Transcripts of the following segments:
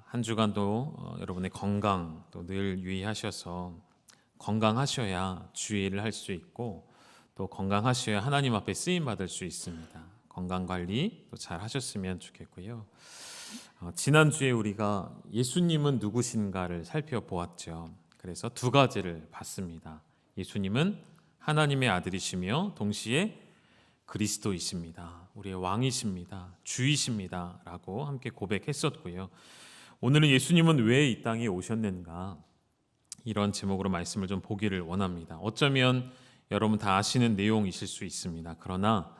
한 주간도 여러분의 건강 또 늘 유의하셔서 건강하셔야 주일을 할 수 있고 또 건강하셔야 하나님 앞에 쓰임 받을 수 있습니다. 건강 관리 또 잘 하셨으면 좋겠고요. 지난주에 우리가 예수님은 누구신가를 살펴보았죠. 그래서 두 가지를 봤습니다. 예수님은 하나님의 아들이시며 동시에 그리스도이십니다. 우리의 왕이십니다. 주이십니다. 라고 함께 고백했었고요. 오늘은 예수님은 왜 이 땅에 오셨는가, 이런 제목으로 말씀을 좀 보기를 원합니다. 어쩌면 여러분 다 아시는 내용이실 수 있습니다. 그러나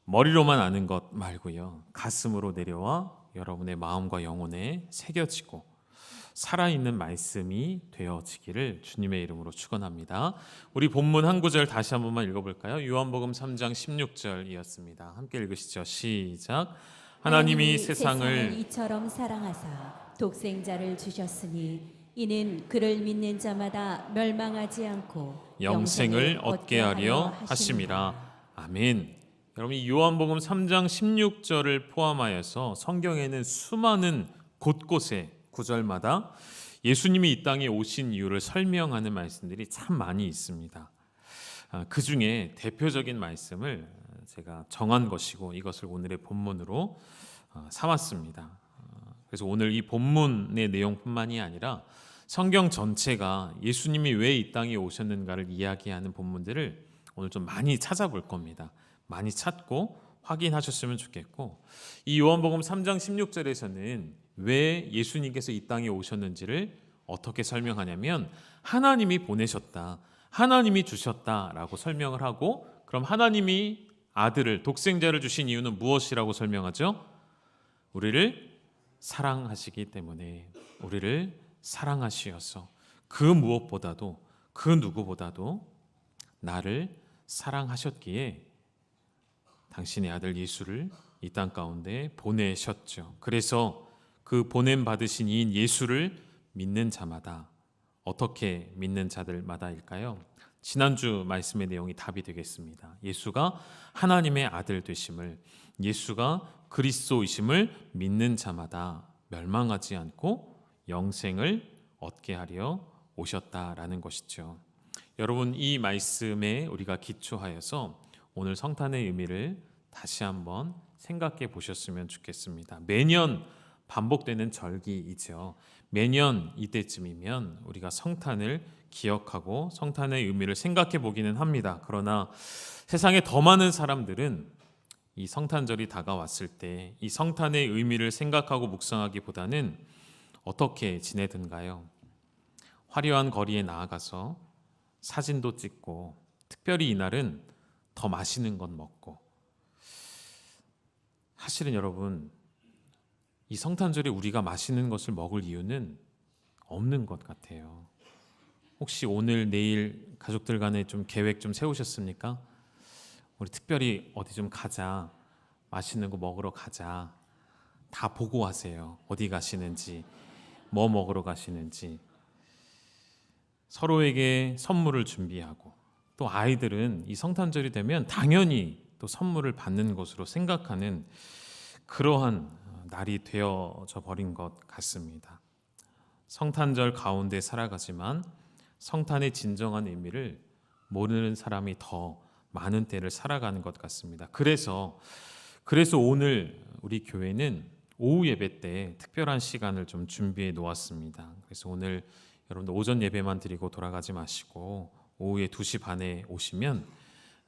머리로만 아는 것 말고요, 가슴으로 내려와 여러분의 마음과 영혼에 새겨지고 살아있는 말씀이 되어지기를 주님의 이름으로 축원합니다. 우리 본문 한 구절 다시 한 번만 읽어볼까요? 요한복음 3장 16절이었습니다. 함께 읽으시죠. 시작. 하나님이 세상을 이처럼 사랑하사 독생자를 주셨으니 이는 그를 믿는 자마다 멸망하지 않고 영생을 얻게 하려 하심이라. 아멘. 여러분, 이 요한복음 3장 16절을 포함하여서 성경에는 수많은 곳곳에 구절마다 예수님이 이 땅에 오신 이유를 설명하는 말씀들이 참 많이 있습니다. 그 중에 대표적인 말씀을 제가 정한 것이고 이것을 오늘의 본문으로 삼았습니다. 그래서 오늘 이 본문의 내용뿐만이 아니라 성경 전체가 예수님이 왜 이 땅에 오셨는가를 이야기하는 본문들을 오늘 좀 많이 찾아볼 겁니다. 많이 찾고 확인하셨으면 좋겠고, 이 요한복음 3장 16절에서는 왜 예수님께서 이 땅에 오셨는지를 어떻게 설명하냐면 하나님이 보내셨다, 하나님이 주셨다라고 설명을 하고, 그럼 하나님이 아들을, 독생자를 주신 이유는 무엇이라고 설명하죠? 우리를 사랑하시기 때문에, 우리를 사랑하시어서 그 무엇보다도 그 누구보다도 나를 사랑하셨기에 당신의 아들 예수를 이 땅 가운데 보내셨죠. 그래서 그 보냄 받으신 이인 예수를 믿는 자마다, 어떻게 믿는 자들마다일까요? 지난주 말씀의 내용이 답이 되겠습니다. 예수가 하나님의 아들 되심을, 예수가 그리스도이심을 믿는 자마다 멸망하지 않고 영생을 얻게 하려 오셨다라는 것이죠. 여러분, 이 말씀에 우리가 기초하여서 오늘 성탄의 의미를 다시 한번 생각해 보셨으면 좋겠습니다. 매년 반복되는 절기이죠. 매년 이때쯤이면 우리가 성탄을 기억하고 성탄의 의미를 생각해 보기는 합니다. 그러나 세상에 더 많은 사람들은 이 성탄절이 다가왔을 때 이 성탄의 의미를 생각하고 묵상하기보다는 어떻게 지내든가요? 화려한 거리에 나아가서 사진도 찍고, 특별히 이날은 더 맛있는 것 먹고. 사실은 여러분, 이 성탄절에 우리가 맛있는 것을 먹을 이유는 없는 것 같아요. 혹시 오늘 내일 가족들 간에 좀 계획 좀 세우셨습니까? 우리 특별히 어디 좀 가자, 맛있는 거 먹으러 가자. 다 보고 하세요. 어디 가시는지, 뭐 먹으러 가시는지. 서로에게 선물을 준비하고, 또 아이들은 이 성탄절이 되면 당연히 또 선물을 받는 것으로 생각하는 그러한 날이 되어져 버린 것 같습니다. 성탄절 가운데 살아가지만 성탄의 진정한 의미를 모르는 사람이 더 많은 때를 살아가는 것 같습니다. 그래서 오늘 우리 교회는 오후 예배 때 특별한 시간을 좀 준비해 놓았습니다. 그래서 오늘 여러분들 오전 예배만 드리고 돌아가지 마시고 오후에 2시 반에 오시면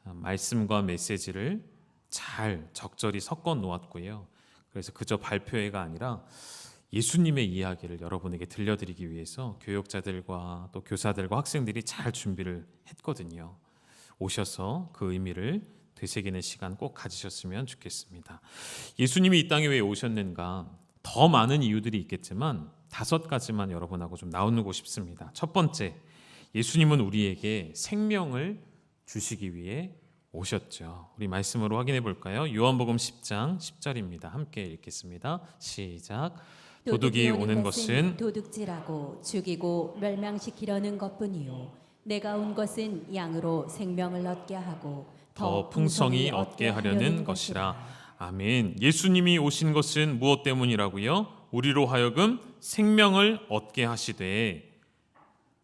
말씀과 메시지를 잘 적절히 섞어 놓았고요. 그래서 그저 발표회가 아니라 예수님의 이야기를 여러분에게 들려드리기 위해서 교역자들과 또 교사들과 학생들이 잘 준비를 했거든요. 오셔서 그 의미를 되새기는 시간 꼭 가지셨으면 좋겠습니다. 예수님이 이 땅에 왜 오셨는가? 더 많은 이유들이 있겠지만 5가지만 여러분하고 좀 나누고 싶습니다. 첫 번째, 예수님은 우리에게 생명을 주시기 위해 오셨죠. 우리 말씀으로 확인해 볼까요? 요한복음 10장 10절입니다. 함께 읽겠습니다. 시작. 도둑이 오는 것은 도둑질하고 죽이고 멸망시키려는 것뿐이요 내가 온 것은 양으로 생명을 얻게 하고 더 풍성히 얻게 하려는 것이라. 아멘. 예수님이 오신 것은 무엇 때문이라고요? 우리로 하여금 생명을 얻게 하시되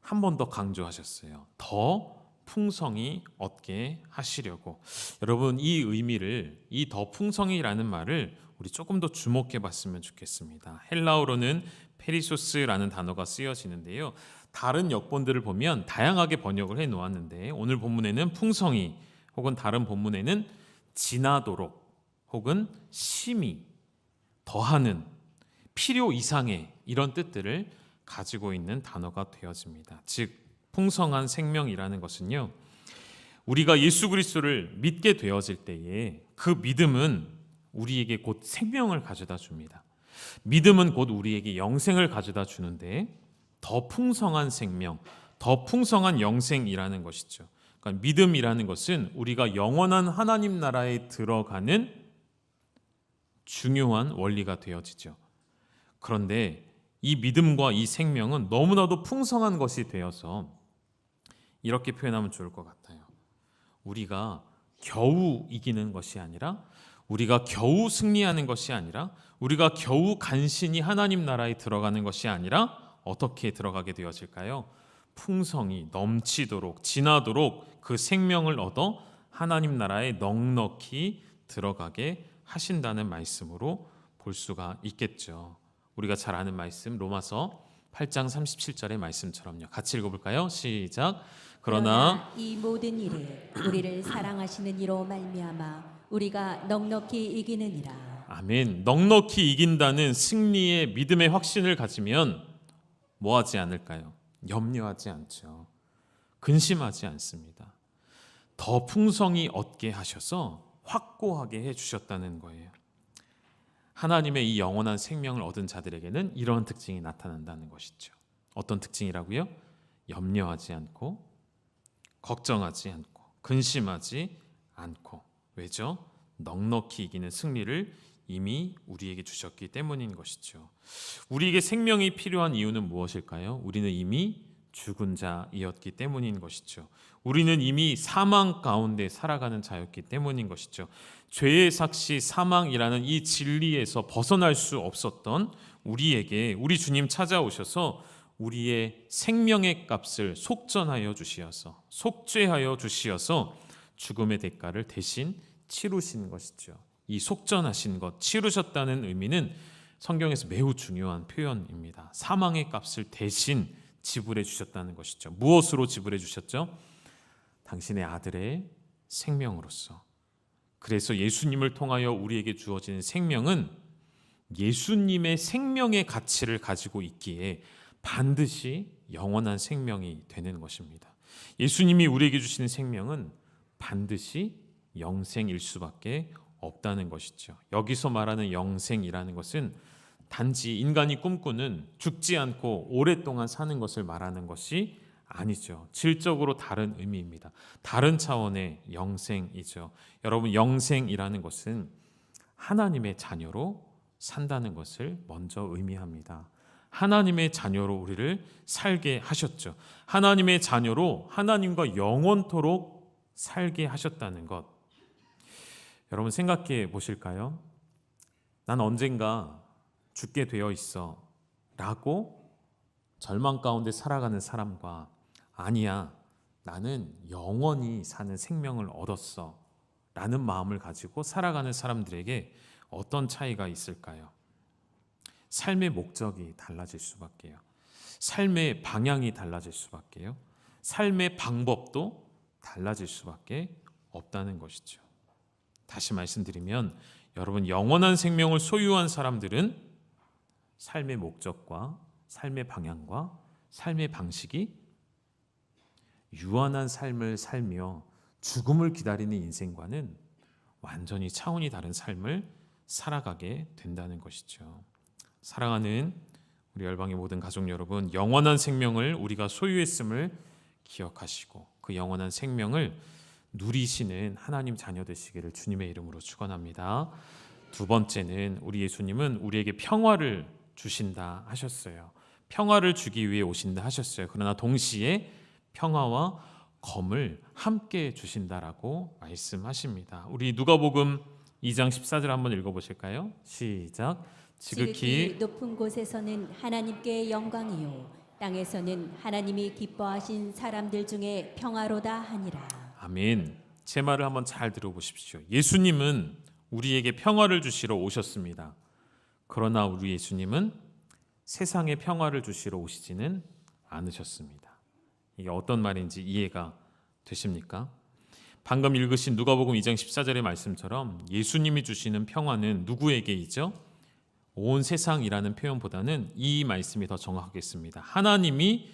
한 번 더 강조하셨어요. 더 풍성히 얻게 하시려고. 여러분, 이 의미를, 이 더 풍성이라는 말을 우리 조금 더 주목해 봤으면 좋겠습니다. 헬라어로는 페리소스라는 단어가 쓰여지는데요. 다른 역본들을 보면 다양하게 번역을 해 놓았는데 오늘 본문에는 풍성히, 혹은 다른 본문에는 지나도록, 혹은 심히, 더하는, 필요 이상의 이런 뜻들을 가지고 있는 단어가 되어집니다. 즉 풍성한 생명이라는 것은요, 우리가 예수 그리스도를 믿게 되어질 때에 그 믿음은 우리에게 곧 생명을 가져다 줍니다. 믿음은 곧 우리에게 영생을 가져다 주는데 더 풍성한 생명, 더 풍성한 영생이라는 것이죠. 그러니까 믿음이라는 것은 우리가 영원한 하나님 나라에 들어가는 중요한 원리가 되어지죠. 그런데 이 믿음과 이 생명은 너무나도 풍성한 것이 되어서 이렇게 표현하면 좋을 것 같아요. 우리가 겨우 이기는 것이 아니라, 우리가 겨우 승리하는 것이 아니라, 우리가 겨우 간신히 하나님 나라에 들어가는 것이 아니라 어떻게 들어가게 되어질까요? 풍성히 넘치도록, 지나도록 그 생명을 얻어 하나님 나라에 넉넉히 들어가게 하신다는 말씀으로 볼 수가 있겠죠. 우리가 잘 아는 말씀, 로마서 8장 37절의 말씀처럼요. 같이 읽어볼까요? 시작. 그러나 이 모든 일에 우리를 사랑하시는 이로 말미암아 우리가 넉넉히 이기느니라. 아멘. 넉넉히 이긴다는 승리의 믿음의 확신을 가지면 뭐하지 않을까요? 염려하지 않죠. 근심하지 않습니다. 더 풍성히 얻게 하셔서 확고하게 해주셨다는 거예요. 하나님의 이 영원한 생명을 얻은 자들에게는 이런 특징이 나타난다는 것이죠. 어떤 특징이라고요? 염려하지 않고, 걱정하지 않고, 근심하지 않고. 왜죠? 넉넉히 이기는 승리를 이미 우리에게 주셨기 때문인 것이죠. 우리에게 생명이 필요한 이유는 무엇일까요? 우리는 이미 죽은 자이었기 때문인 것이죠. 우리는 이미 사망 가운데 살아가는 자였기 때문인 것이죠. 죄의 삭시 사망이라는 이 진리에서 벗어날 수 없었던 우리에게 우리 주님 찾아오셔서 우리의 생명의 값을 속전하여 주시어서, 속죄하여 주시어서 죽음의 대가를 대신 치루신 것이죠. 이 속전하신 것, 치루셨다는 의미는 성경에서 매우 중요한 표현입니다. 사망의 값을 대신 지불해 주셨다는 것이죠. 무엇으로 지불해 주셨죠? 당신의 아들의 생명으로서. 그래서 예수님을 통하여 우리에게 주어지는 생명은 예수님의 생명의 가치를 가지고 있기에 반드시 영원한 생명이 되는 것입니다. 예수님이 우리에게 주시는 생명은 반드시 영생일 수밖에 없다는 것이죠. 여기서 말하는 영생이라는 것은 단지 인간이 꿈꾸는 죽지 않고 오랫동안 사는 것을 말하는 것이 아니죠. 질적으로 다른 의미입니다. 다른 차원의 영생이죠. 여러분, 영생이라는 것은 하나님의 자녀로 산다는 것을 먼저 의미합니다. 하나님의 자녀로 우리를 살게 하셨죠. 하나님의 자녀로 하나님과 영원토록 살게 하셨다는 것. 여러분 생각해 보실까요? 난 언젠가 죽게 되어 있어 라고 절망 가운데 살아가는 사람과, 아니야, 나는 영원히 사는 생명을 얻었어 라는 마음을 가지고 살아가는 사람들에게 어떤 차이가 있을까요? 삶의 목적이 달라질 수밖에요. 삶의 방향이 달라질 수밖에요. 삶의 방법도 달라질 수밖에 없다는 것이죠. 다시 말씀드리면 여러분, 영원한 생명을 소유한 사람들은 삶의 목적과 삶의 방향과 삶의 방식이 유한한 삶을 살며 죽음을 기다리는 인생과는 완전히 차원이 다른 삶을 살아가게 된다는 것이죠. 사랑하는 우리 열방의 모든 가족 여러분, 영원한 생명을 우리가 소유했음을 기억하시고 그 영원한 생명을 누리시는 하나님 자녀 되시기를 주님의 이름으로 축원합니다. 두 번째는 우리 예수님은 우리에게 평화를 주신다 하셨어요. 평화를 주기 위해 오신다 하셨어요. 그러나 동시에 평화와 검을 함께 주신다라고 말씀하십니다. 우리 누가복음 2장 14절 한번 읽어보실까요? 시작. 지극히 높은 곳에서는 하나님께 영광이요 땅에서는 하나님이 기뻐하신 사람들 중에 평화로다 하니라. 아멘. 제 말을 한번 잘 들어보십시오. 예수님은 우리에게 평화를 주시러 오셨습니다. 그러나 우리 예수님은 세상에 평화를 주시러 오시지는 않으셨습니다. 이게 어떤 말인지 이해가 되십니까? 방금 읽으신 누가복음 2장 14절의 말씀처럼 예수님이 주시는 평화는 누구에게이죠? 온 세상이라는 표현보다는 이 말씀이 더 정확하겠습니다. 하나님이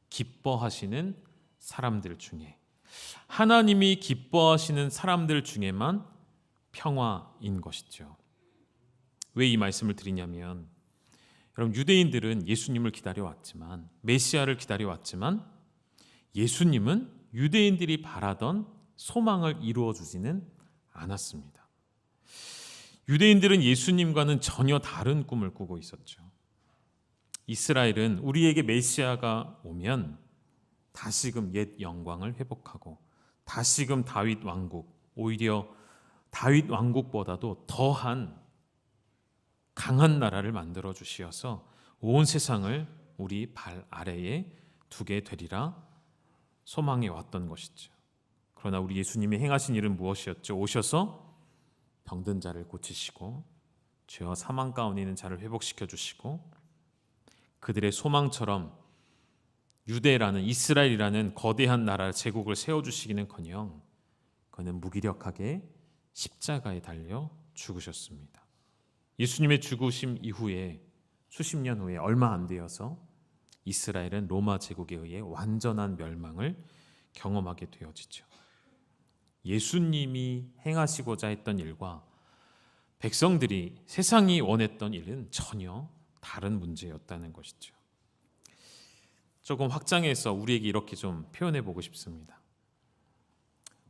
기뻐하시는 사람들 중에, 하나님이 기뻐하시는 사람들 중에만 평화인 것이죠. 왜 이 말씀을 드리냐면, 여러분, 유대인들은 예수님을 기다려왔지만, 메시아를 기다려왔지만, 예수님은 유대인들이 바라던 소망을 이루어 주지는 않았습니다. 유대인들은 예수님과는 전혀 다른 꿈을 꾸고 있었죠. 이스라엘은 우리에게 메시아가 오면 다시금 옛 영광을 회복하고 다시금 다윗 왕국, 오히려 다윗 왕국보다도 더한 강한 나라를 만들어 주시어서 온 세상을 우리 발 아래에 두게 되리라 소망해 왔던 것이죠. 그러나 우리 예수님이 행하신 일은 무엇이었죠? 오셔서 병든 자를 고치시고 죄와 사망 가운데 있는 자를 회복시켜 주시고 그들의 소망처럼 유대라는, 이스라엘이라는 거대한 나라 제국을 세워주시기는커녕 그는 무기력하게 십자가에 달려 죽으셨습니다. 예수님의 죽으심 이후에 수십 년 후에 얼마 안 되어서 이스라엘은 로마 제국에 의해 완전한 멸망을 경험하게 되어지죠. 예수님이 행하시고자 했던 일과 백성들이, 세상이 원했던 일은 전혀 다른 문제였다는 것이죠. 조금 확장해서 우리에게 이렇게 좀 표현해 보고 싶습니다.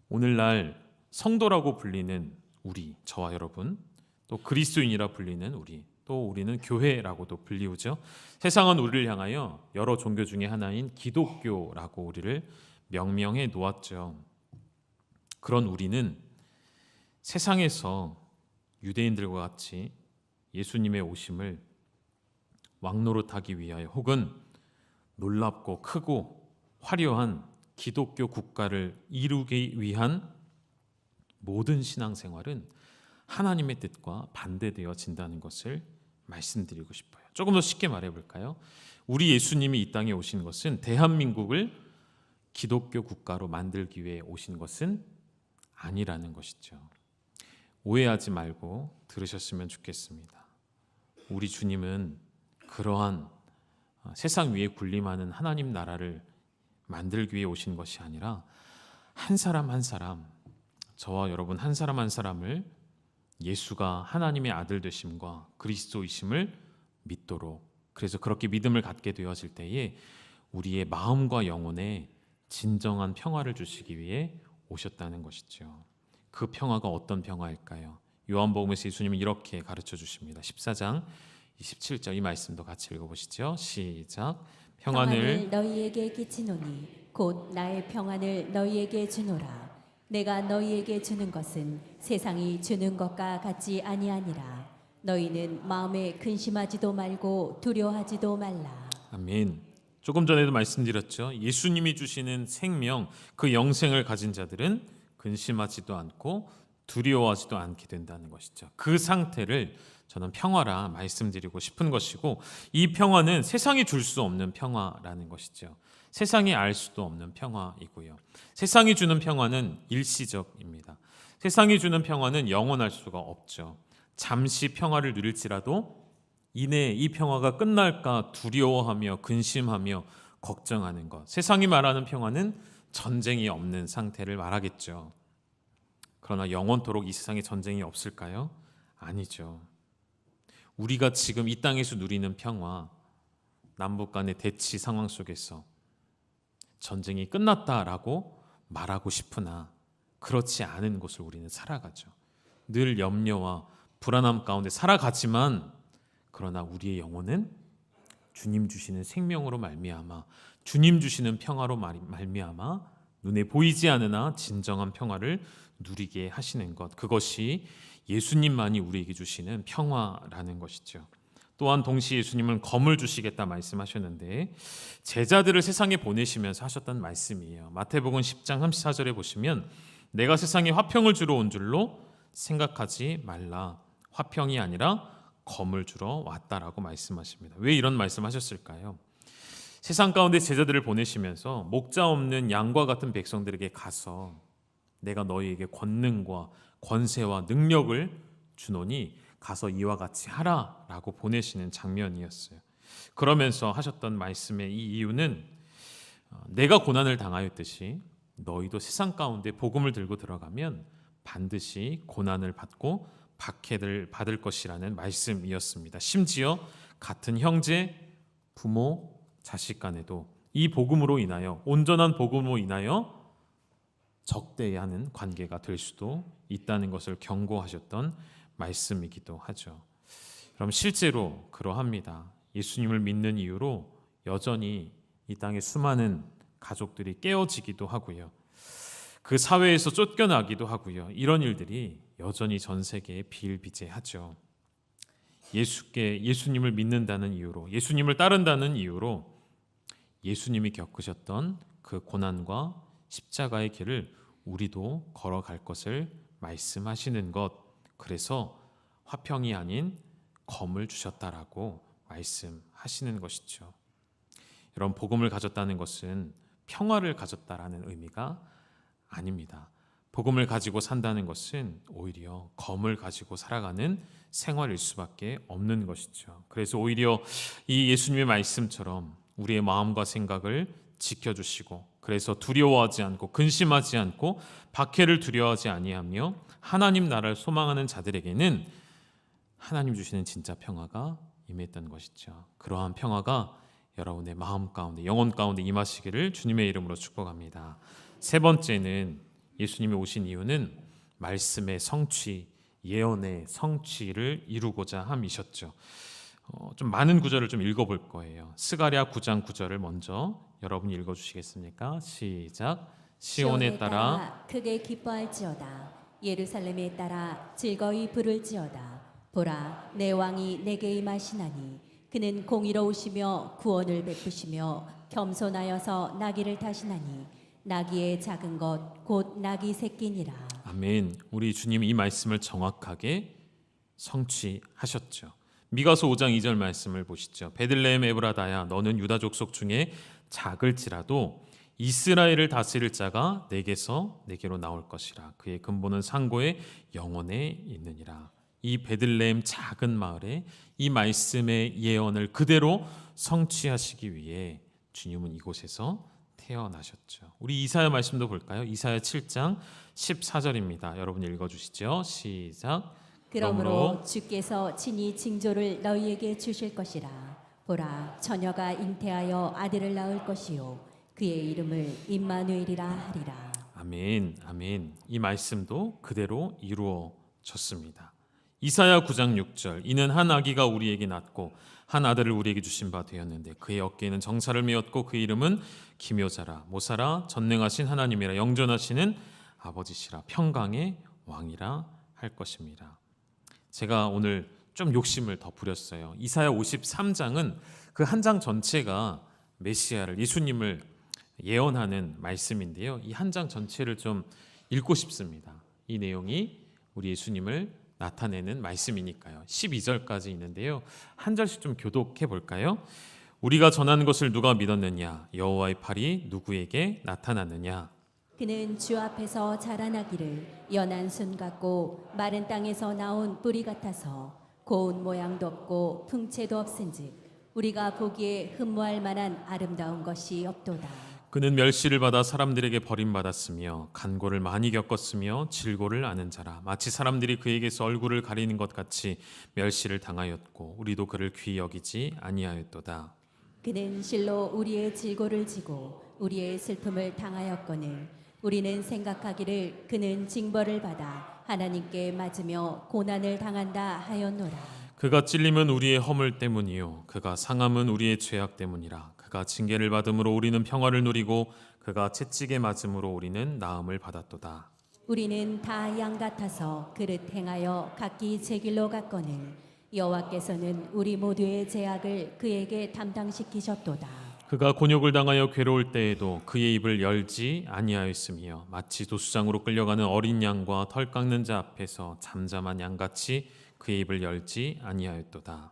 오늘날 성도라고 불리는 우리, 저와 여러분, 또 그리스도인이라 불리는 우리, 또 우리는 교회라고도 불리우죠. 세상은 우리를 향하여 여러 종교 중에 하나인 기독교라고 우리를 명명해 놓았죠. 그런 우리는 세상에서 유대인들과 같이 예수님의 오심을 왕노릇하기 위하여 혹은 놀랍고 크고 화려한 기독교 국가를 이루기 위한 모든 신앙생활은 하나님의 뜻과 반대되어진다는 것을 말씀드리고 싶어요. 조금 더 쉽게 말해볼까요? 우리 예수님이 이 땅에 오신 것은 대한민국을 기독교 국가로 만들기 위해 오신 것은 아니라는 것이죠. 오해하지 말고 들으셨으면 좋겠습니다. 우리 주님은 그러한 세상 위에 군림하는 하나님 나라를 만들기 위해 오신 것이 아니라 한 사람 한 사람, 저와 여러분 한 사람 한 사람을 예수가 하나님의 아들 되심과 그리스도이심을 믿도록, 그래서 그렇게 믿음을 갖게 되어질 때에 우리의 마음과 영혼에 진정한 평화를 주시기 위해 오셨다는 것이죠. 그 평화가 어떤 평화일까요? 요한복음에서 예수님은 이렇게 가르쳐 주십니다. 14장 27절 이 말씀도 같이 읽어보시죠. 시작. 평안을 너희에게 끼치노니 곧 나의 평안을 너희에게 주노라. 내가 너희에게 주는 것은 세상이 주는 것과 같지 아니하니라. 너희는 마음에 근심하지도 말고 두려워하지도 말라. 아멘. 조금 전에도 말씀드렸죠. 예수님이 주시는 생명, 그 영생을 가진 자들은 근심하지도 않고 두려워하지도 않게 된다는 것이죠. 그 상태를 저는 평화라 말씀드리고 싶은 것이고, 이 평화는 세상이 줄 수 없는 평화라는 것이죠. 세상이 알 수도 없는 평화이고요. 세상이 주는 평화는 일시적입니다. 세상이 주는 평화는 영원할 수가 없죠. 잠시 평화를 누릴지라도 이내 이 평화가 끝날까 두려워하며 근심하며 걱정하는 것. 세상이 말하는 평화는 전쟁이 없는 상태를 말하겠죠. 그러나 영원토록 이 세상에 전쟁이 없을까요? 아니죠. 우리가 지금 이 땅에서 누리는 평화, 남북 간의 대치 상황 속에서 전쟁이 끝났다라고 말하고 싶으나 그렇지 않은 곳을 우리는 살아가죠. 늘 염려와 불안함 가운데 살아가지만, 그러나 우리의 영혼은 주님 주시는 생명으로 말미암아, 주님 주시는 평화로 말미암아 눈에 보이지 않으나 진정한 평화를 누리게 하시는 것, 그것이 예수님만이 우리에게 주시는 평화라는 것이죠. 또한 동시에 예수님은 검을 주시겠다 말씀하셨는데 제자들을 세상에 보내시면서 하셨던 말씀이에요. 마태복음 10장 34절에 보시면 내가 세상에 화평을 주러 온 줄로 생각하지 말라. 화평이 아니라 검을 주러 왔다라고 말씀하십니다. 왜 이런 말씀하셨을까요? 세상 가운데 제자들을 보내시면서 목자 없는 양과 같은 백성들에게 가서 내가 너희에게 권능과 권세와 능력을 주노니 가서 이와 같이 하라라고 보내시는 장면이었어요. 그러면서 하셨던 말씀의 이 이유는 내가 고난을 당하였듯이 너희도 세상 가운데 복음을 들고 들어가면 반드시 고난을 받고 박해를 받을 것이라는 말씀이었습니다. 심지어 같은 형제, 부모, 자식 간에도 이 복음으로 인하여 온전한 복음으로 인하여 적대하는 관계가 될 수도 있다는 것을 경고하셨던 말씀이기도 하죠. 그럼 실제로 그러합니다. 예수님을 믿는 이유로 여전히 이 땅에 수많은 가족들이 깨어지기도 하고요. 그 사회에서 쫓겨나기도 하고요. 이런 일들이 여전히 전 세계에 비일비재하죠. 예수님을 믿는다는 이유로, 예수님을 따른다는 이유로 예수님이 겪으셨던 그 고난과 십자가의 길을 우리도 걸어갈 것을 말씀하시는 것, 그래서 화평이 아닌 검을 주셨다라고 말씀하시는 것이죠. 여러분, 복음을 가졌다는 것은 평화를 가졌다라는 의미가 아닙니다. 복음을 가지고 산다는 것은 오히려 검을 가지고 살아가는 생활일 수밖에 없는 것이죠. 그래서 오히려 이 예수님의 말씀처럼 우리의 마음과 생각을 지켜주시고, 그래서 두려워하지 않고 근심하지 않고 박해를 두려워하지 아니하며 하나님 나라를 소망하는 자들에게는 하나님 주시는 진짜 평화가 임했던 것이죠. 그러한 평화가 여러분의 마음 가운데, 영혼 가운데 임하시기를 주님의 이름으로 축복합니다. 세 번째는 예수님이 오신 이유는 말씀의 성취, 예언의 성취를 이루고자 함이셨죠. 좀 많은 구절을 좀 읽어볼 거예요. 스가랴 9장 9절을 먼저 여러분이 읽어주시겠습니까? 시작. 시온에 따라 크게 기뻐할지어다. 예루살렘에 따라 즐거이 부를지어다. 보라, 내 왕이 내게 임하시나니 그는 공의로우시며 구원을 베푸시며 겸손하여서 나귀를 타시나니 나귀의 작은 것 곧 나귀 새끼니라. 아멘. 우리 주님 이 말씀을 정확하게 성취하셨죠. 미가서 5장 2절 말씀을 보시죠. 베들레헴 에브라다야, 너는 유다 족속 중에 작을지라도 이스라엘을 다스릴 자가 내게로 나올 것이라. 그의 근본은 상고의 영원에 있느니라. 이 베들레헴 작은 마을에 이 말씀의 예언을 그대로 성취하시기 위해 주님은 이곳에서 태어나셨죠. 우리 이사야 말씀도 볼까요? 이사야 7장 14절입니다. 여러분 읽어주시죠. 시작. 그러므로 주께서 친히 징조를 너희에게 주실 것이라. 보라, 처녀가 잉태하여 아들을 낳을 것이요 그의 이름을 임마누엘이라 하리라. 아멘, 아멘. 이 말씀도 그대로 이루어졌습니다. 이사야 9장 6절, 이는 한 아기가 우리에게 낳고 한 아들을 우리에게 주신 바 되었는데 그의 어깨에는 정사를 메었고 그의 이름은 기묘자라, 모사라, 전능하신 하나님이라, 영존하시는 아버지시라, 평강의 왕이라 할 것입니다. 제가 오늘 좀 욕심을 더 부렸어요. 이사야 53장은 그 한 장 전체가 메시아를, 예수님을 예언하는 말씀인데요. 이 한 장 전체를 좀 읽고 싶습니다. 이 내용이 우리 예수님을 나타내는 말씀이니까요. 12절까지 있는데요. 한 절씩 좀 교독해 볼까요? 우리가 전하는 것을 누가 믿었느냐? 여호와의 팔이 누구에게 나타났느냐? 그는 주 앞에서 자라나기를 연한 순 같고 마른 땅에서 나온 뿌리 같아서 고운 모양도 없고 풍채도 없은즉 우리가 보기에 흠모할 만한 아름다운 것이 없도다. 그는 멸시를 받아 사람들에게 버림받았으며 간고를 많이 겪었으며 질고를 아는 자라. 마치 사람들이 그에게서 얼굴을 가리는 것 같이 멸시를 당하였고 우리도 그를 귀히 여기지 아니하였도다. 그는 실로 우리의 질고를 지고 우리의 슬픔을 당하였거늘 우리는 생각하기를 그는 징벌을 받아 하나님께 맞으며 고난을 당한다 하였노라. 그가 찔림은 우리의 허물 때문이요 그가 상함은 우리의 죄악 때문이라. 그가 징계를 받음으로 우리는 평화를 누리고 그가 채찍에 맞음으로 우리는 나음을 받았도다. 우리는 다 양 같아서 그릇 행하여 각기 제 길로 갔거늘 여호와께서는 우리 모두의 죄악을 그에게 담당시키셨도다. 그가 곤욕을 당하여 괴로울 때에도 그의 입을 열지 아니하였으며 마치 도수장으로 끌려가는 어린 양과 털 깎는 자 앞에서 잠잠한 양같이 그의 입을 열지 아니하였도다.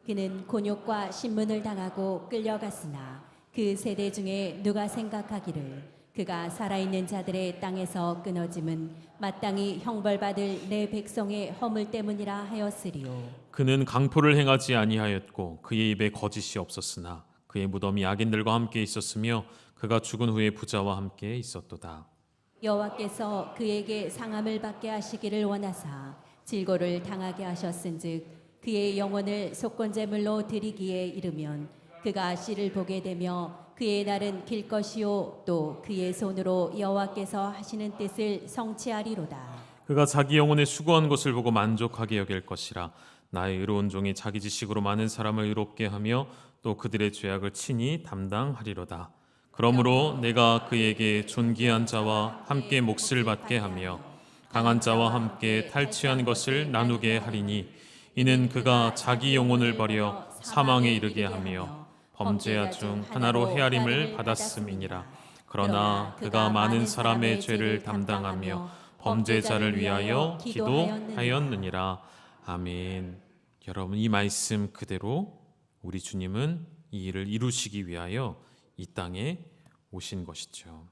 그는 곤욕과 신문을 당하고 끌려갔으나 그 세대 중에 누가 생각하기를 그가 살아있는 자들의 땅에서 끊어짐은 마땅히 형벌받을 내 백성의 허물 때문이라 하였으리요. 그는 강포를 행하지 아니하였고 그의 입에 거짓이 없었으나 그의 무덤이 악인들과 함께 있었으며 그가 죽은 후에 부자와 함께 있었도다. 여호와께서 그에게 상함을 받게 하시기를 원하사 질고를 당하게 하셨은즉 그의 영혼을 속건제물로 드리기에 이르면 그가 씨를 보게 되며 그의 날은 길 것이요 또 그의 손으로 여호와께서 하시는 뜻을 성취하리로다. 그가 자기 영혼의 수고한 것을 보고 만족하게 여길 것이라. 나의 의로운 종이 자기 지식으로 많은 사람을 의롭게 하며 또 그들의 죄악을 친히 담당하리로다. 그러므로 내가 그에게 존귀한 자와 함께 몫을 받게 하며 강한 자와 함께 탈취한 것을 나누게 하리니 이는 그가 자기 영혼을 버려 사망에 이르게 하며 범죄자 중 하나로 헤아림을 받았음이니라. 그러나 그가 많은 사람의 죄를 담당하며 범죄자를 위하여 기도하였느니라. 아멘. 여러분, 이 말씀 그대로 우리 주님은 이 일을 이루시기 위하여 이 땅에 오신 것이죠.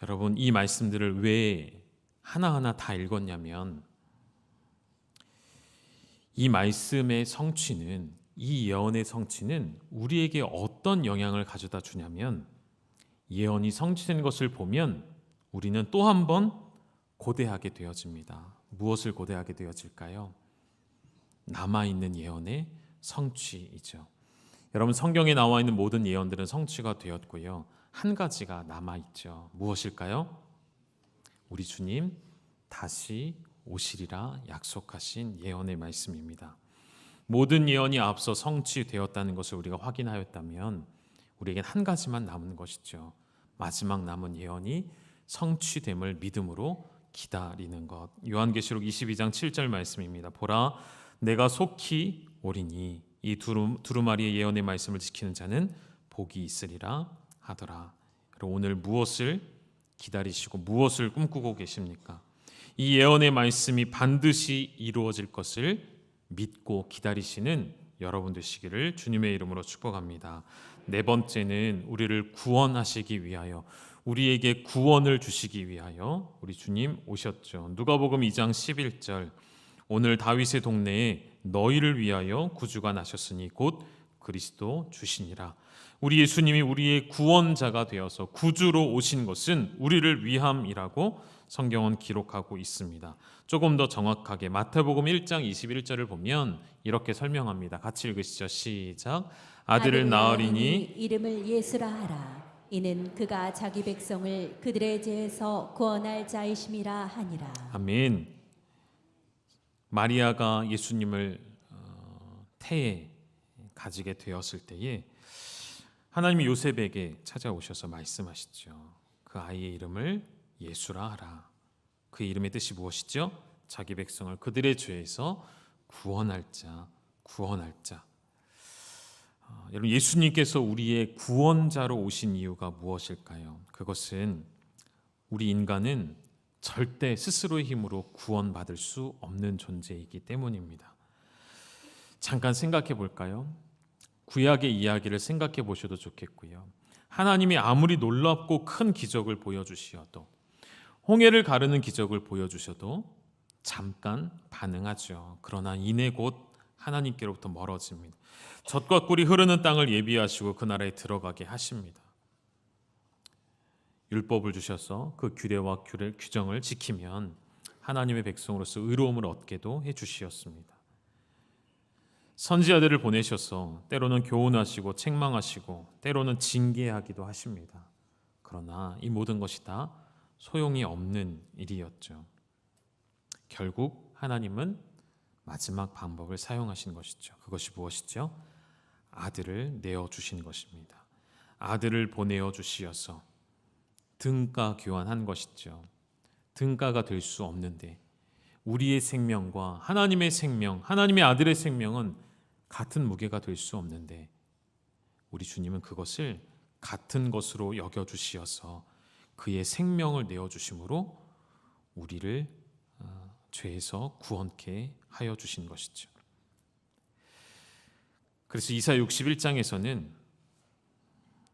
여러분, 이 말씀들을 왜 하나하나 다 읽었냐면 이 말씀의 성취는, 이 예언의 성취는 우리에게 어떤 영향을 가져다 주냐면 예언이 성취된 것을 보면 우리는 또 한 번 고대하게 되어집니다. 무엇을 고대하게 되어질까요? 남아있는 예언의 성취이죠. 여러분, 성경에 나와 있는 모든 예언들은 성취가 되었고요. 한 가지가 남아있죠. 무엇일까요? 우리 주님 다시 오시리라 약속하신 예언의 말씀입니다. 모든 예언이 앞서 성취되었다는 것을 우리가 확인하였다면 우리에겐 한 가지만 남은 것이죠. 마지막 남은 예언이 성취됨을 믿음으로 기다리는 것. 요한계시록 22장 7절 말씀입니다. 보라, 내가 속히 오리니 이 두루마리의 예언의 말씀을 지키는 자는 복이 있으리라 하더라. 오늘 무엇을 기다리시고 무엇을 꿈꾸고 계십니까? 이 예언의 말씀이 반드시 이루어질 것을 믿고 기다리시는 여러분 되시기를 주님의 이름으로 축복합니다. 네 번째는 우리를 구원하시기 위하여, 우리에게 구원을 주시기 위하여 우리 주님 오셨죠. 누가복음 2장 11절, 오늘 다윗의 동네에 너희를 위하여 구주가 나셨으니 곧 그리스도 주시니라. 우리 예수님이 우리의 구원자가 되어서 구주로 오신 것은 우리를 위함이라고 성경은 기록하고 있습니다. 조금 더 정확하게 마태복음 1장 21절을 보면 이렇게 설명합니다. 같이 읽으시죠. 시작. 아들을 낳으리니 이름을 예수라 하라. 이는 그가 자기 백성을 그들의 죄에서 구원할 자이심이라 하니라. 아멘. 마리아가 예수님을 태에 가지게 되었을 때에 하나님이 요셉에게 찾아오셔서 말씀하시죠. 그 아이의 이름을 예수라 하라. 그 이름의 뜻이 무엇이죠? 자기 백성을 그들의 죄에서 구원할 자, 구원할 자. 여러분, 예수님께서 우리의 구원자로 오신 이유가 무엇일까요? 그것은 우리 인간은 절대 스스로의 힘으로 구원받을 수 없는 존재이기 때문입니다. 잠깐 생각해 볼까요? 구약의 이야기를 생각해 보셔도 좋겠고요. 하나님이 아무리 놀랍고 큰 기적을 보여주시어도, 홍해를 가르는 기적을 보여주셔도 잠깐 반응하죠. 그러나 이내 곧 하나님께로부터 멀어집니다. 젖과 꿀이 흐르는 땅을 예비하시고 그 나라에 들어가게 하십니다. 율법을 주셔서 그 규례와 규정을 지키면 하나님의 백성으로서 의로움을 얻게도 해주시었습니다. 선지자들을 보내셔서 때로는 교훈하시고 책망하시고 때로는 징계하기도 하십니다. 그러나 이 모든 것이 다 소용이 없는 일이었죠. 결국 하나님은 마지막 방법을 사용하신 것이죠. 그것이 무엇이죠? 아들을 내어주신 것입니다. 아들을 보내어 주시어서 등가 교환한 것이죠. 등가가 될 수 없는데 우리의 생명과 하나님의 생명, 하나님의 아들의 생명은 같은 무게가 될 수 없는데 우리 주님은 그것을 같은 것으로 여겨주시어서 그의 생명을 내어주심으로 우리를 죄에서 구원케 하여 주신 것이죠. 그래서 이사야 61장에서는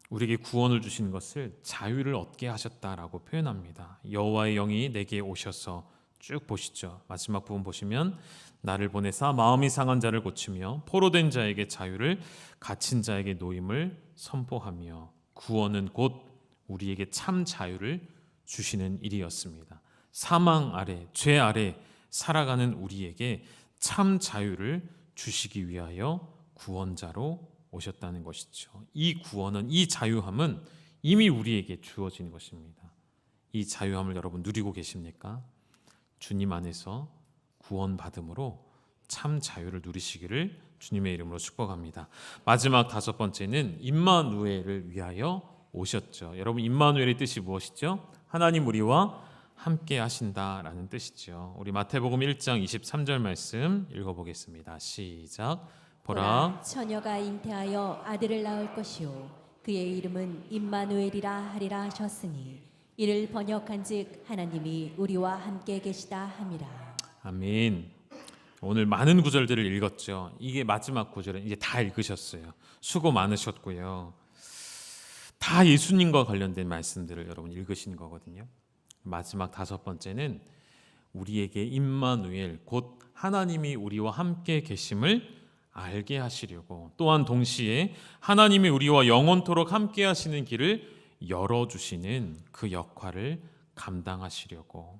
우리에게 구원을 주신 것을 자유를 얻게 하셨다라고 표현합니다. 여호와의 영이 내게 오셔서 쭉 보시죠. 마지막 부분 보시면 나를 보내사 마음이 상한 자를 고치며 포로된 자에게 자유를 갇힌 자에게 노임을 선포하며 구원은 곧 우리에게 참 자유를 주시는 일이었습니다. 사망 아래, 죄 아래 살아가는 우리에게 참 자유를 주시기 위하여 구원자로 오셨다는 것이죠. 이 구원은, 이 자유함은 이미 우리에게 주어진 것입니다. 이 자유함을 여러분 누리고 계십니까? 주님 안에서 구원받음으로 참 자유를 누리시기를 주님의 이름으로 축복합니다. 마지막 다섯 번째는 임마누엘을 위하여 오셨죠. 여러분, 임마누엘의 뜻이 무엇이죠? 하나님 우리와 함께 하신다라는 뜻이죠. 우리 마태복음 1장 23절 말씀 읽어보겠습니다. 시작. 보라, 처녀가 잉태하여 아들을 낳을 것이요 그의 이름은 임마누엘이라 하리라 하셨으니 이를 번역한즉 하나님이 우리와 함께 계시다 함이라. 아멘. 오늘 많은 구절들을 읽었죠. 이게 마지막 구절은 이제 다 읽으셨어요. 수고 많으셨고요. 다 예수님과 관련된 말씀들을 여러분 읽으신 거거든요. 마지막 다섯 번째는 우리에게 임마누엘 곧 하나님이 우리와 함께 계심을 알게 하시려고, 또한 동시에 하나님이 우리와 영원토록 함께 하시는 길을 열어주시는 그 역할을 감당하시려고.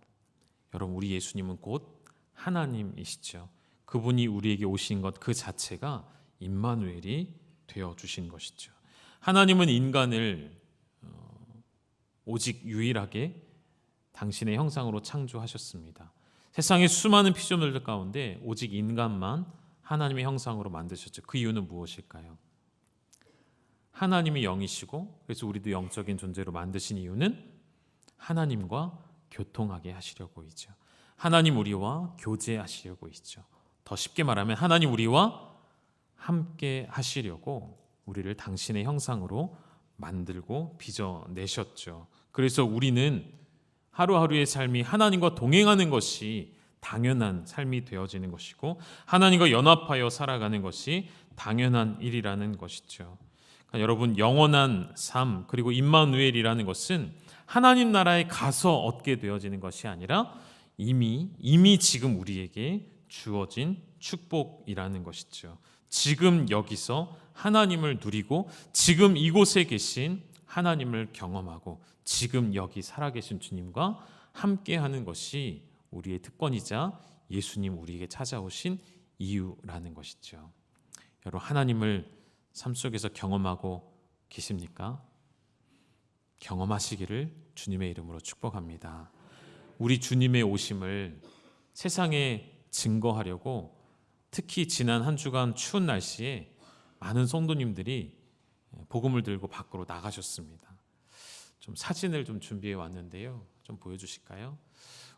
여러분, 우리 예수님은 곧 하나님이시죠. 그분이 우리에게 오신 것 그 자체가 임마누엘이 되어주신 것이죠. 하나님은 인간을 오직 유일하게 당신의 형상으로 창조하셨습니다. 세상의 수많은 피조물들 가운데 오직 인간만 하나님의 형상으로 만드셨죠. 그 이유는 무엇일까요? 하나님이 영이시고 그래서 우리도 영적인 존재로 만드신 이유는 하나님과 교통하게 하시려고이죠. 하나님 우리와 교제하시려고이죠. 더 쉽게 말하면 하나님 우리와 함께 하시려고 우리를 당신의 형상으로 만들고 빚어내셨죠. 그래서 우리는 하루하루의 삶이 하나님과 동행하는 것이 당연한 삶이 되어지는 것이고 하나님과 연합하여 살아가는 것이 당연한 일이라는 것이죠. 그러니까 여러분, 영원한 삶 그리고 임마누엘이라는 것은 하나님 나라에 가서 얻게 되어지는 것이 아니라 이미 지금 우리에게 주어진 축복이라는 것이죠. 지금 여기서 하나님을 누리고 지금 이곳에 계신 하나님을 경험하고 지금 여기 살아계신 주님과 함께하는 것이 우리의 특권이자 예수님 우리에게 찾아오신 이유라는 것이죠. 여러분, 하나님을 삶 속에서 경험하고 계십니까? 경험하시기를 주님의 이름으로 축복합니다. 우리 주님의 오심을 세상에 증거하려고 특히 지난 한 주간 추운 날씨에 많은 성도님들이 복음을 들고 밖으로 나가셨습니다. 좀 사진을 좀 준비해 왔는데요. 좀 보여주실까요?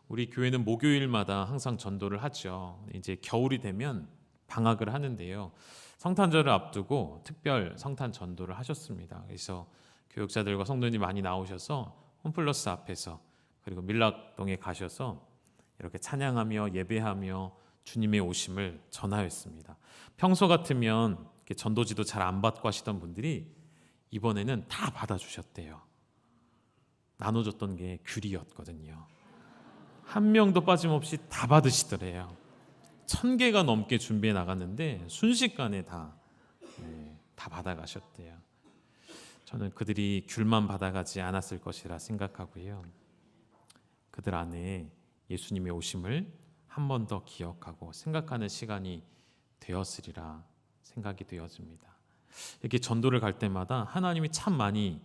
우리 교회는 목요일마다 항상 전도를 하죠. 이제 겨울이 되면 방학을 하는데요. 성탄절을 앞두고 특별 성탄 전도를 하셨습니다. 그래서 교육자들과 성도님이 많이 나오셔서 홈플러스 앞에서 그리고 밀락동에 가셔서 이렇게 찬양하며 예배하며 주님의 오심을 전하였습니다. 평소 같으면 전도지도 잘 안 받고 하시던 분들이 이번에는 다 받아주셨대요. 나눠줬던 게 귤이었거든요. 한 명도 빠짐없이 다 받으시더래요. 1000개가 넘게 준비해 나갔는데 순식간에 다 받아가셨대요. 저는 그들이 귤만 받아가지 않았을 것이라 생각하고요. 그들 안에 예수님의 오심을 한 번 더 기억하고 생각하는 시간이 되었으리라 생각이 되어집니다. 이렇게 전도를 갈 때마다 하나님이 참 많이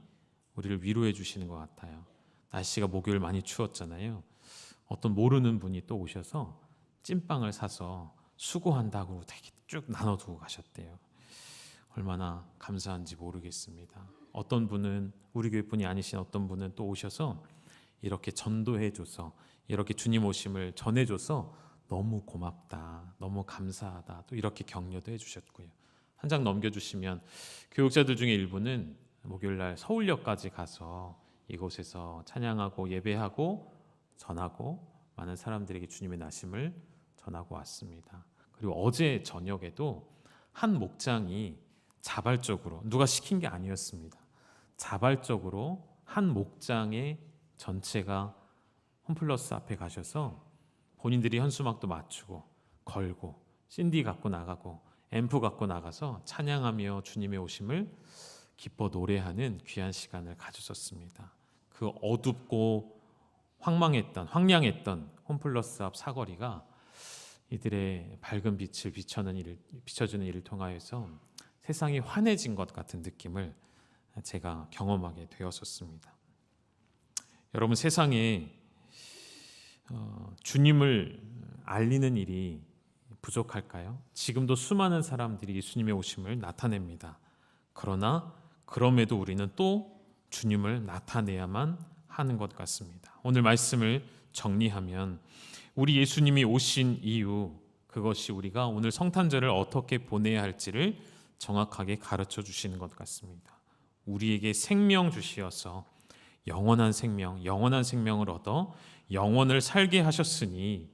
우리를 위로해 주시는 것 같아요. 날씨가 목요일 많이 추웠잖아요. 어떤 모르는 분이 또 오셔서 찐빵을 사서 수고한다고 되게 쭉 나눠두고 가셨대요. 얼마나 감사한지 모르겠습니다. 어떤 분은 우리 교회뿐이 아니신 어떤 분은 또 오셔서 이렇게 전도해줘서 이렇게 주님 오심을 전해줘서 너무 고맙다, 너무 감사하다, 또 이렇게 격려도 해주셨고요. 한 장 넘겨주시면 교육자들 중에 일부는 목요일날 서울역까지 가서 이곳에서 찬양하고 예배하고 전하고 많은 사람들에게 주님의 나심을 전하고 왔습니다. 그리고 어제 저녁에도 한 목장이 자발적으로, 누가 시킨 게 아니었습니다. 자발적으로 한 목장의 전체가 홈플러스 앞에 가셔서 본인들이 현수막도 맞추고 걸고 CD 갖고 나가고 앰프 갖고 나가서 찬양하며 주님의 오심을 기뻐 노래하는 귀한 시간을 가졌었습니다. 그 어둡고 황량했던 홈플러스 앞 사거리가 이들의 밝은 빛을 비춰주는 일을 통하여서 세상이 환해진 것 같은 느낌을 제가 경험하게 되었었습니다. 여러분, 세상에 주님을 알리는 일이 부족할까요? 지금도 수많은 사람들이 예수님의 오심을 나타냅니다. 그러나 그럼에도 우리는 또 주님을 나타내야만 하는 것 같습니다. 오늘 말씀을 정리하면 우리 예수님이 오신 이유, 그것이 우리가 오늘 성탄절을 어떻게 보내야 할지를 정확하게 가르쳐 주시는 것 같습니다. 우리에게 생명 주시어서 영원한 생명을 얻어 영원을 살게 하셨으니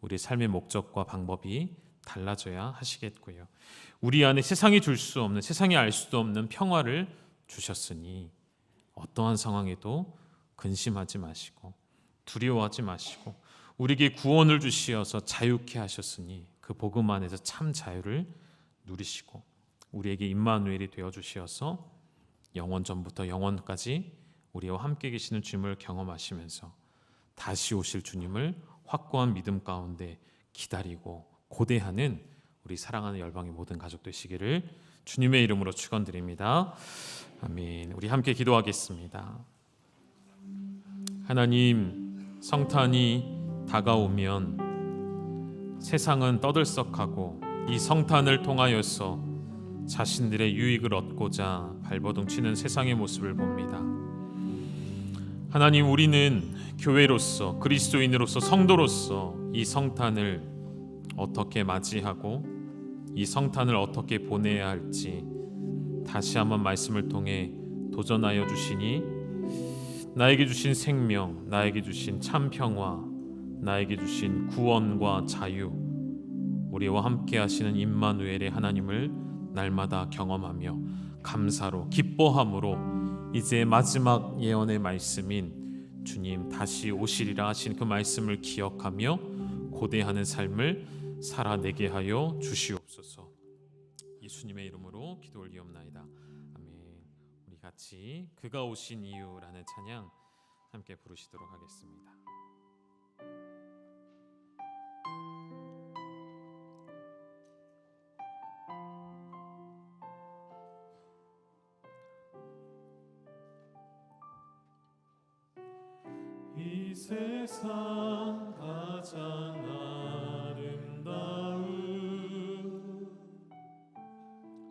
우리 삶의 목적과 방법이 달라져야 하시겠고요. 우리 안에 세상이 줄 수 없는, 세상이 알 수도 없는 평화를 주셨으니 어떠한 상황에도 근심하지 마시고 두려워하지 마시고 우리에게 구원을 주시어서 자유케 하셨으니 그 복음 안에서 참 자유를 누리시고 우리에게 임마누엘이 되어 주시어서 영원 전부터 영원까지 우리와 함께 계시는 주님을 경험하시면서 다시 오실 주님을 확고한 믿음 가운데 기다리고 고대하는 우리 사랑하는 열방의 모든 가족 되시기를 주님의 이름으로 축원드립니다. 아멘. 우리 함께 기도하겠습니다. 하나님, 성탄이 다가오면 세상은 떠들썩하고 이 성탄을 통하여서 자신들의 유익을 얻고자 발버둥 치는 세상의 모습을 봅니다. 하나님, 우리는 교회로서, 그리스도인으로서, 성도로서 이 성탄을 어떻게 맞이하고 이 성탄을 어떻게 보내야 할지 다시 한번 말씀을 통해 도전하여 주시니 나에게 주신 생명, 나에게 주신 참 평화, 나에게 주신 구원과 자유, 우리와 함께 하시는 임마누엘의 하나님을 날마다 경험하며 감사로 기뻐함으로 이제 마지막 예언의 말씀인 주님 다시 오시리라 하신 그 말씀을 기억하며 고대하는 삶을 살아내게 하여 주시옵소서. 예수님의 이름으로 기도 올리옵나이다. 아멘. 우리 같이 그가 오신 이유라는 찬양 함께 부르시도록 하겠습니다. 이 세상 가장 아름다운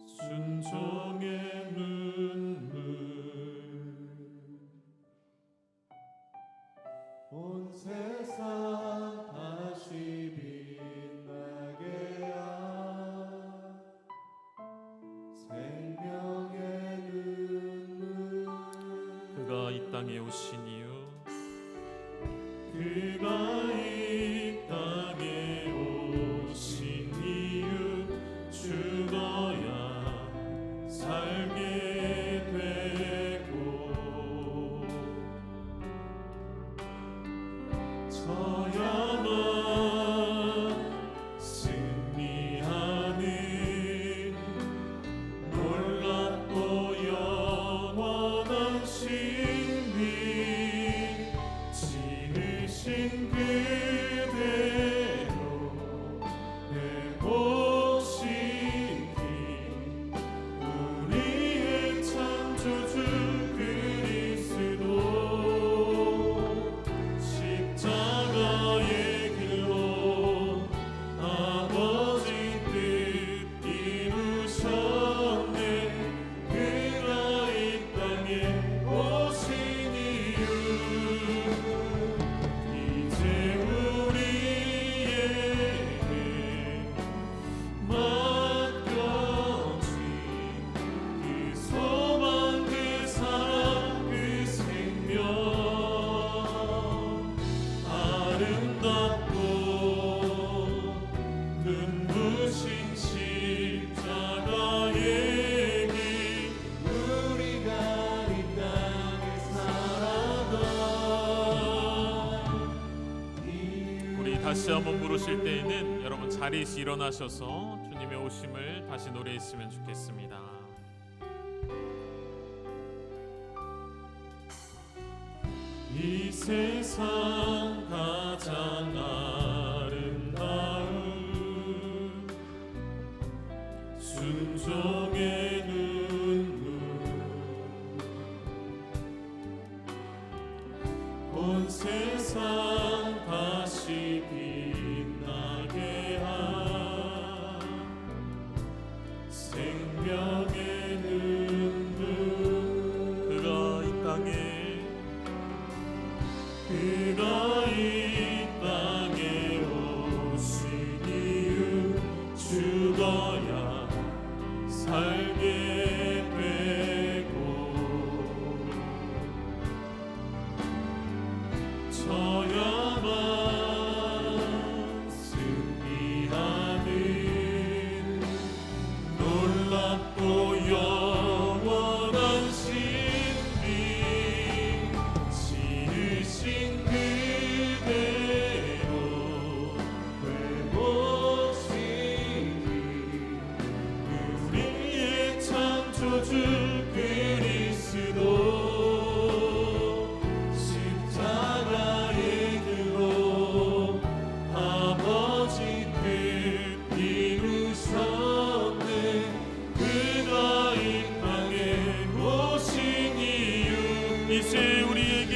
순종의 눈물 온 세상 다시 빛나게 하 생명의 눈물 그가 이 땅에 오신 이유 그가 이 땅에 오신 이유 죽어야 살게 되고 져야만 승리하는 놀랍고 영원한 신비 지으신 그대로 회복시키 우리의 다시 한번 부르실 때에는 여러분 자리에서 일어나셔서 주님의 오심을 다시 노래했으면 좋겠습니다. 이 세상 가장 아름다운 순종의 눈물 온 세상 다시 빛나게 한 생명의 눈물 그가 이 땅에 오신 이유 죽어야 살게 되고 저야만 승리하는 놀랍고 영원한 신비 지으신 그대로 회복시니 우리의 창조주 그리스도 십자가에 들어 아버지 뜻 이루셨네 그가 이 땅에 오신 이유 이제 우리에게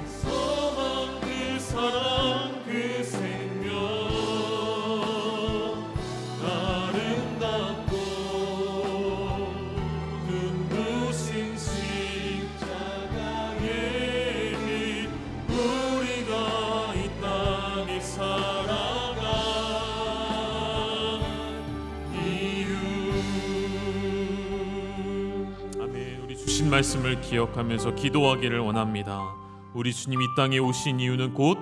소망 그 사랑 그 생명 아름답고 눈부신 십자가의 빛 우리가 이 땅에 살아간 이유 아멘. 우리 주신 말씀을 기억하면서 기도하기를 원합니다. 우리 주님 이 땅에 오신 이유는 곧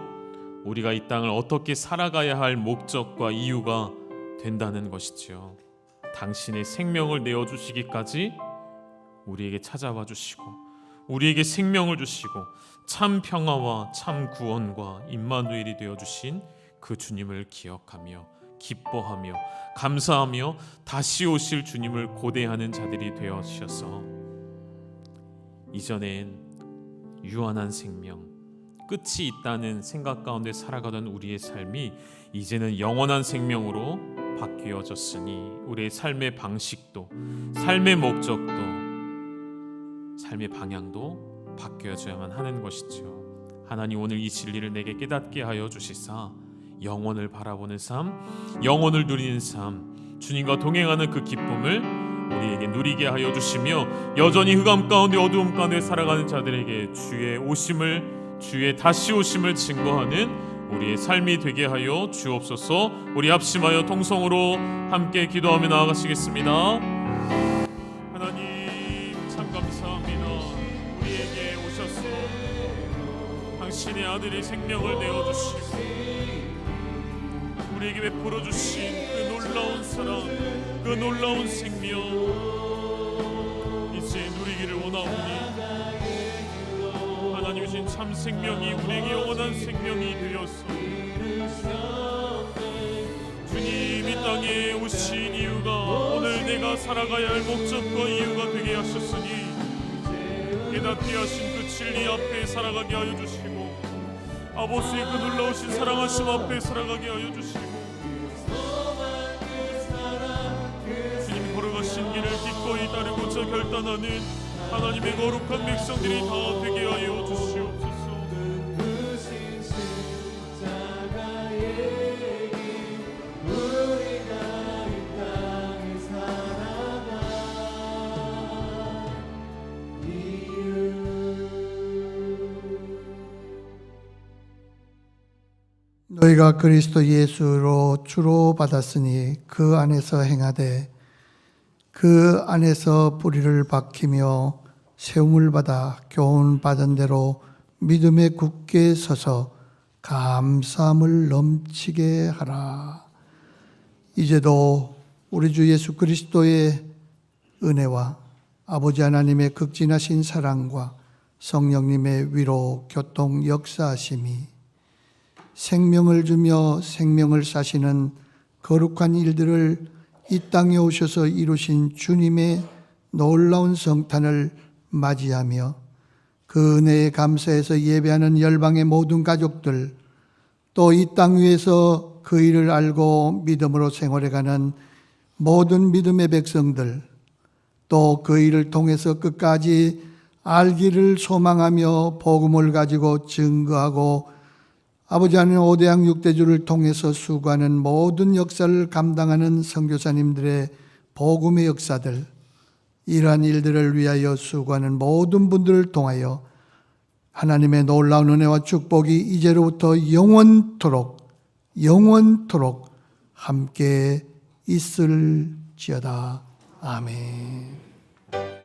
우리가 이 땅을 어떻게 살아가야 할 목적과 이유가 된다는 것이지요. 당신의 생명을 내어주시기까지 우리에게 찾아와 주시고 우리에게 생명을 주시고 참 평화와 참 구원과 임마누엘이 되어주신 그 주님을 기억하며 기뻐하며 감사하며 다시 오실 주님을 고대하는 자들이 되어주셔서 이전엔 유한한 생명, 끝이 있다는 생각 가운데 살아가던 우리의 삶이 이제는 영원한 생명으로 바뀌어졌으니 우리의 삶의 방식도 삶의 목적도 삶의 방향도 바뀌어져야만 하는 것이죠. 하나님 오늘 이 진리를 내게 깨닫게 하여 주시사 영원을 바라보는 삶, 영원을 누리는 삶, 주님과 동행하는 그 기쁨을 우리에게 누리게 하여 주시며 여전히 흑암 가운데 어두움 가운데 살아가는 자들에게 주의 오심을 주의 다시 오심을 증거하는 우리의 삶이 되게 하여 주옵소서. 우리 합심하여 통성으로 함께 기도하며 나아가시겠습니다. 하나님 참 감사합니다. 우리에게 오셔서 당신의 아들의 생명을 내어주시고 우리에게 베풀어 주신 그 놀라운 사랑, 그 놀라운 생명 이제 누리기를 원하오니 하나님 주신 참 생명이 우리에게 영원한 생명이 되어서 주님 이 땅에 오신 이유가 오늘 내가 살아가야 할 목적과 이유가 되게 하셨으니 깨닫게 하신 그 진리 앞에 살아가게 하여 주시고 아버지의 그 놀라우신 사랑하심 앞에 살아가게 하여 주시고 주님 걸어가신 길을 기꺼이 따르고자 결단하는 하나님의 거룩한 백성들이 다 되게 하여 주시옵소서. 너희가 그리스도 예수로 주로 받았으니 그 안에서 행하되 그 안에서 뿌리를 박히며 세움을 받아 교훈 받은 대로 믿음에 굳게 서서 감사함을 넘치게 하라. 이제도 우리 주 예수 그리스도의 은혜와 아버지 하나님의 극진하신 사랑과 성령님의 위로 교통 역사하심이 생명을 주며 생명을 사시는 거룩한 일들을 이 땅에 오셔서 이루신 주님의 놀라운 성탄을 맞이하며 그 은혜에 감사해서 예배하는 열방의 모든 가족들, 또 이 땅 위에서 그 일을 알고 믿음으로 생활해가는 모든 믿음의 백성들, 또 그 일을 통해서 끝까지 알기를 소망하며 복음을 가지고 증거하고 아버지 하나님 5대양 6대주를 통해서 수고하는 모든 역사를 감당하는 선교사님들의 복음의 역사들, 이러한 일들을 위하여 수고하는 모든 분들을 통하여 하나님의 놀라운 은혜와 축복이 이제로부터 영원토록 함께 있을지어다. 아멘.